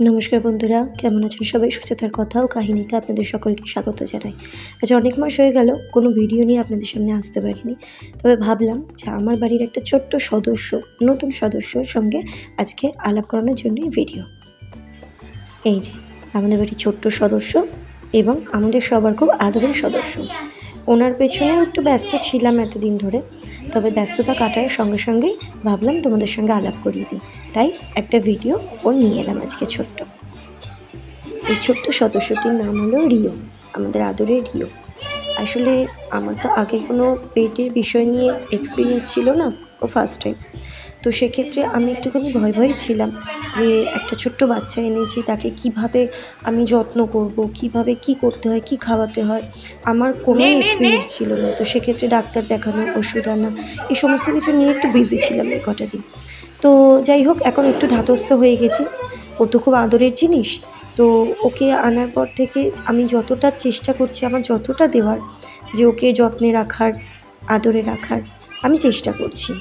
নমস্কার বন্ধুরা, কেমন আছেন সবাই? সুচেতার কথা ও কাহিনীতে আপনাদের সকলকে স্বাগত জানাই। আজ অনেক মাস হয়ে গেল কোনো ভিডিও নিয়ে আপনাদের সামনে আসতে পারিনি, তবে ভাবলাম যে আমার বাড়ির একটা ছোট্ট সদস্য, নতুন সদস্যর সঙ্গে আজকে আলাপ করানোর জন্যই ভিডিও। এই যে আমাদের বাড়ির ছোট্ট সদস্য এবং আমাদের সবার খুব আদরের সদস্য। ওনার পেছনেও একটু ব্যস্ত ছিলাম এতদিন ধরে, তবে ব্যস্ততা কাটার সঙ্গে সঙ্গেই ভাবলাম তোমাদের সঙ্গে আলাপ করিয়ে দিই, তাই একটা ভিডিও ওর নিয়ে এলাম আজকে ছোট্ট। এই ছোট্ট সদস্যটির নাম হলো রিও, আমাদের আদরের রিও। আসলে আমার তো আগে কোনো পেটের বিষয় নিয়ে এক্সপিরিয়েন্স ছিল না, ও ফার্স্ট টাইম। তো সেক্ষেত্রে আমি একটুখানি ভয় ছিলাম যে একটা ছোট্ট বাচ্চা এনেছি, তাকে কিভাবে আমি যত্ন করব, কিভাবে কি করতে হয়, কি খাওয়াতে হয়, আমার কোনো এক্সপিরিয়েন্স ছিল না। তো সেক্ষেত্রে ডাক্তার দেখানো, ওষুধ আনা, এই সমস্ত কিছু নিয়ে একটু বিজি ছিলাম এই কটা দিন। তো যাই হোক, এখন একটু ধাতস্থ হয়ে গেছি। ও তো খুব আদরের জিনিস, তো ওকে আনার পর থেকে আমি যতটা চেষ্টা করছি, আমার যতটা দেওয়ার, যে ওকে যত্নে রাখার, আদরে রাখার আমি চেষ্টা করছি।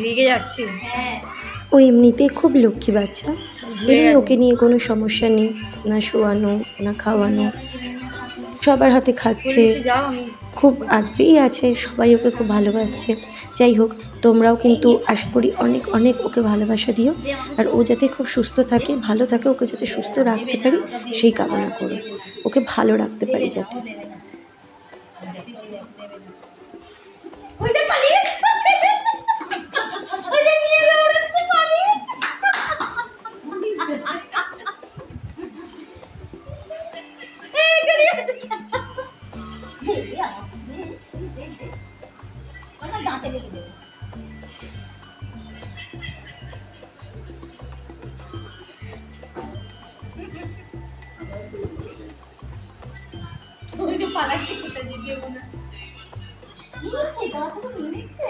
রেগে যাচ্ছে। ও এমনিতে খুব লক্ষ্মী বাচ্চা, এমনি ওকে নিয়ে কোনো সমস্যা নেই, না শোয়ানো না খাওয়ানো, সবার হাতে খাচ্ছে, খুব আদরেই আছে, সবাই ওকে খুব ভালোবাসছে। যাই হোক, তোমরাও কিন্তু আশা করি অনেক অনেক ওকে ভালোবাসা দিও, আর ও যাতে খুব সুস্থ থাকে, ভালো থাকে, ওকে যাতে সুস্থ রাখতে পারি সেই কামনা করো, ওকে ভালো রাখতে পারি যাতে। পালাচ্ছি কোথায় দিয়ে মনে নিচ্ছে, তাড়াতাড়ি নিচ্ছে।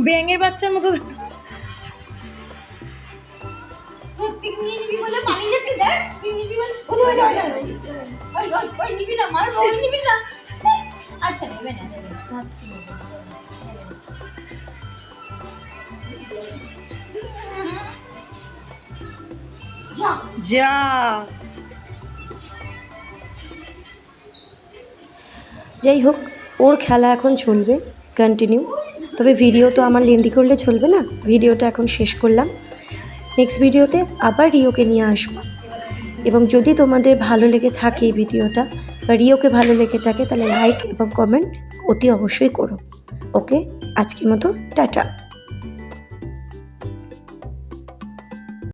ব্যাঙের বাচ্চার মতো সত্যি নিবি বলে পালিয়ে যাচ্ছি। দেখ তুই নিবি বলে ওই নিবি না, মার বল নিবি না। আচ্ছা নেবে না, যা। যাই হোক, ওর খেলা এখন চলবে কন্টিনিউ, তবে ভিডিও তো আমার লেন্দি করলে চলবে না, ভিডিওটা এখন শেষ করলাম। নেক্সট ভিডিওতে আবার রিওকে নিয়ে আসবো, এবং যদি তোমাদের ভালো লেগে থাকে এই ভিডিওটা বা রিওকে ভালো লেগে থাকে, তাহলে লাইক এবং কমেন্ট অতি অবশ্যই করো। ওকে, আজকের মতো টাটা।